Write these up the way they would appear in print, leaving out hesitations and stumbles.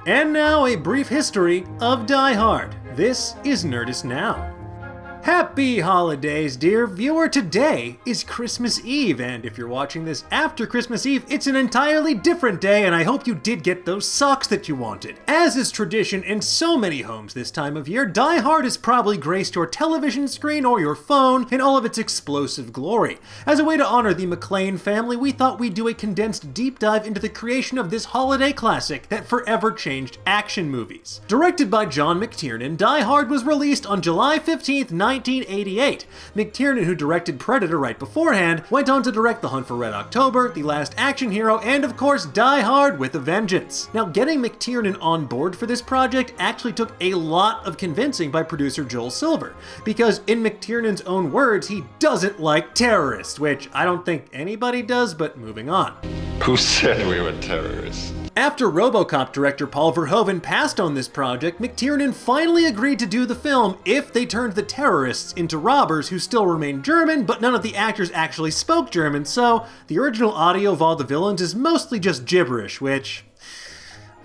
And now a brief history of Die Hard. This is Nerdist Now. Happy holidays, dear viewer. Today is Christmas Eve, and if you're watching this after Christmas Eve, it's an entirely different day, and I hope you did get those socks that you wanted. As is tradition in so many homes this time of year, Die Hard has probably graced your television screen or your phone in all of its explosive glory. As a way to honor the McClane family, we thought we'd do a condensed deep dive into the creation of this holiday classic that forever changed action movies. Directed by John McTiernan, Die Hard was released on July 15th, 1988. McTiernan, who directed Predator right beforehand, went on to direct The Hunt for Red October, The Last Action Hero, and of course Die Hard with a Vengeance. Now, getting McTiernan on board for this project actually took a lot of convincing by producer Joel Silver, because in McTiernan's own words, he doesn't like terrorists, which I don't think anybody does, but moving on. Who said we were terrorists? After RoboCop director Paul Verhoeven passed on this project, McTiernan finally agreed to do the film if they turned the terrorists into robbers who still remained German, but none of the actors actually spoke German, so the original audio of all the villains is mostly just gibberish, which...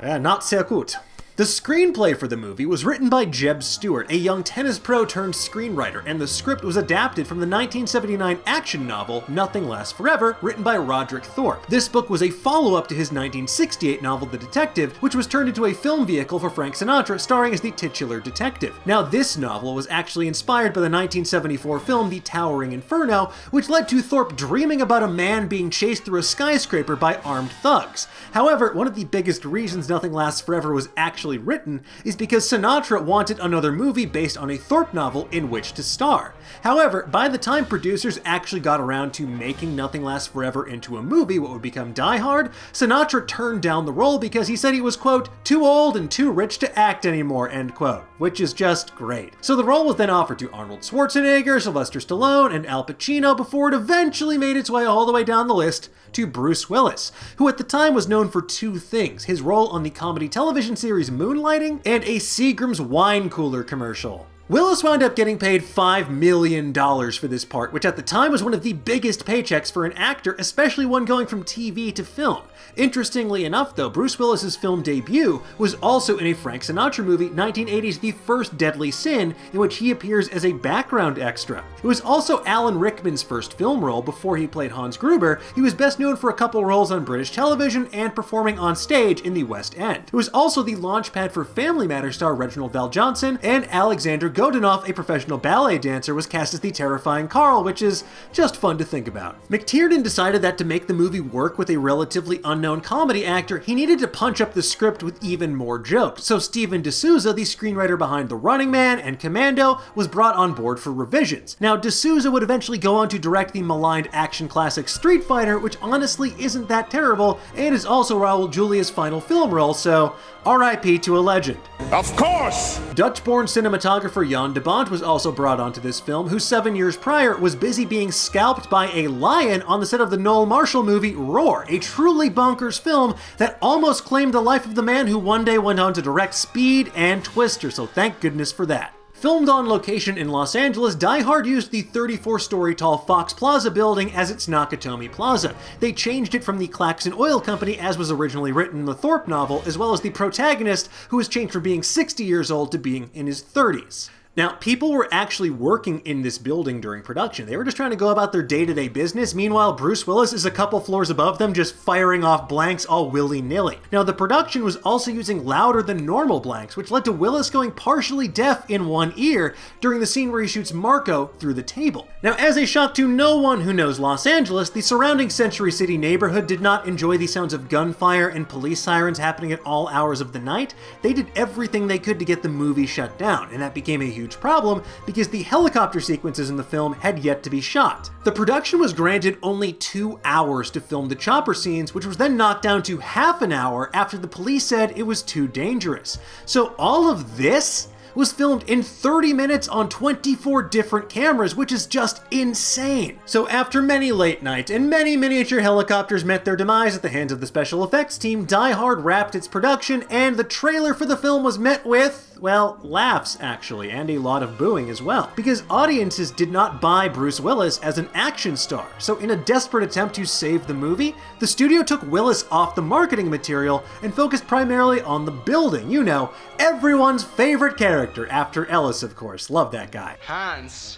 not sehr gut. The screenplay for the movie was written by Jeb Stewart, a young tennis pro turned screenwriter, and the script was adapted from the 1979 action novel Nothing Lasts Forever, written by Roderick Thorpe. This book was a follow-up to his 1968 novel The Detective, which was turned into a film vehicle for Frank Sinatra, starring as the titular detective. Now, this novel was actually inspired by the 1974 film The Towering Inferno, which led to Thorpe dreaming about a man being chased through a skyscraper by armed thugs. However, one of the biggest reasons Nothing Lasts Forever was actually written is because Sinatra wanted another movie based on a Thorpe novel in which to star. However, by the time producers actually got around to making Nothing Lasts Forever into a movie, what would become Die Hard, Sinatra turned down the role because he said he was, quote, too old and too rich to act anymore, end quote, which is just great. So the role was then offered to Arnold Schwarzenegger, Sylvester Stallone, and Al Pacino before it eventually made its way all the way down the list to Bruce Willis, who at the time was known for two things: his role on the comedy television series Moonlighting and a Seagram's wine cooler commercial. Willis wound up getting paid $5 million for this part, which at the time was one of the biggest paychecks for an actor, especially one going from TV to film. Interestingly enough, though, Bruce Willis's film debut was also in a Frank Sinatra movie, 1980's The First Deadly Sin, in which he appears as a background extra. It was also Alan Rickman's first film role before he played Hans Gruber. He was best known for a couple roles on British television and performing on stage in the West End. It was also the launchpad for Family Matters star Reginald Val Johnson, and Alexander Godunov, a professional ballet dancer, was cast as the terrifying Carl, which is just fun to think about. McTiernan decided that to make the movie work with a relatively unknown comedy actor, he needed to punch up the script with even more jokes. So Steven D'Souza, the screenwriter behind The Running Man and Commando, was brought on board for revisions. Now, D'Souza would eventually go on to direct the maligned action classic Street Fighter, which honestly isn't that terrible, and is also Raul Julia's final film role, so R.I.P. to a legend. Of course! Dutch-born cinematographer Jan de Bont was also brought onto this film, who 7 years prior was busy being scalped by a lion on the set of the Noel Marshall movie Roar, a truly bonkers film that almost claimed the life of the man who one day went on to direct Speed and Twister, so thank goodness for that. Filmed on location in Los Angeles, Die Hard used the 34-story tall Fox Plaza building as its Nakatomi Plaza. They changed it from the Claxon Oil Company as was originally written in the Thorpe novel, as well as the protagonist, who was changed from being 60 years old to being in his 30s. Now, people were actually working in this building during production. They were just trying to go about their day-to-day business. Meanwhile, Bruce Willis is a couple floors above them just firing off blanks all willy-nilly. Now, the production was also using louder than normal blanks, which led to Willis going partially deaf in one ear during the scene where he shoots Marco through the table. Now, as a shock to no one who knows Los Angeles, the surrounding Century City neighborhood did not enjoy the sounds of gunfire and police sirens happening at all hours of the night. They did everything they could to get the movie shut down, and that became a huge problem because the helicopter sequences in the film had yet to be shot. The production was granted only 2 hours to film the chopper scenes, which was then knocked down to half an hour after the police said it was too dangerous. So all of this was filmed in 30 minutes on 24 different cameras, which is just insane. So after many late nights and many miniature helicopters met their demise at the hands of the special effects team, Die Hard wrapped its production, and the trailer for the film was met with, well, laughs actually, and a lot of booing as well, because audiences did not buy Bruce Willis as an action star. So in a desperate attempt to save the movie, the studio took Willis off the marketing material and focused primarily on the building. You know, everyone's favorite character, after Ellis, of course. Love that guy. Hans.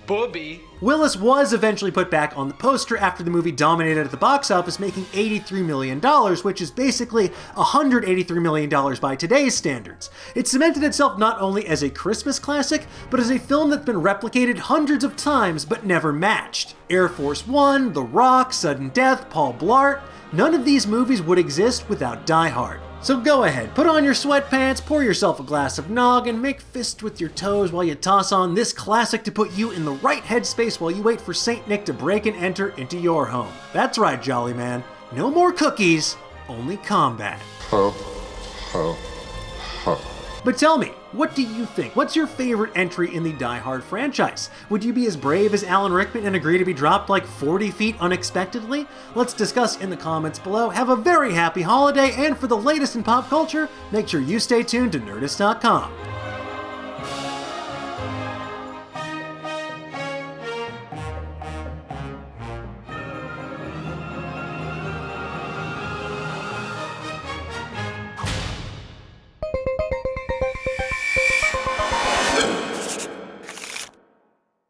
Bobby. Willis was eventually put back on the poster after the movie dominated at the box office, making $83 million, which is basically $183 million by today's standards. It cemented itself not only as a Christmas classic, but as a film that's been replicated hundreds of times but never matched. Air Force One, The Rock, Sudden Death, Paul Blart, none of these movies would exist without Die Hard. So go ahead, put on your sweatpants, pour yourself a glass of nog, and make fists with your toes while you toss on this classic to put you in the right headspace while you wait for Saint Nick to break and enter into your home. That's right, Jolly Man. No more cookies, only combat. Ho, ho, ho. But tell me, what do you think? What's your favorite entry in the Die Hard franchise? Would you be as brave as Alan Rickman and agree to be dropped like 40 feet unexpectedly? Let's discuss in the comments below. Have a very happy holiday, and for the latest in pop culture, make sure you stay tuned to Nerdist.com.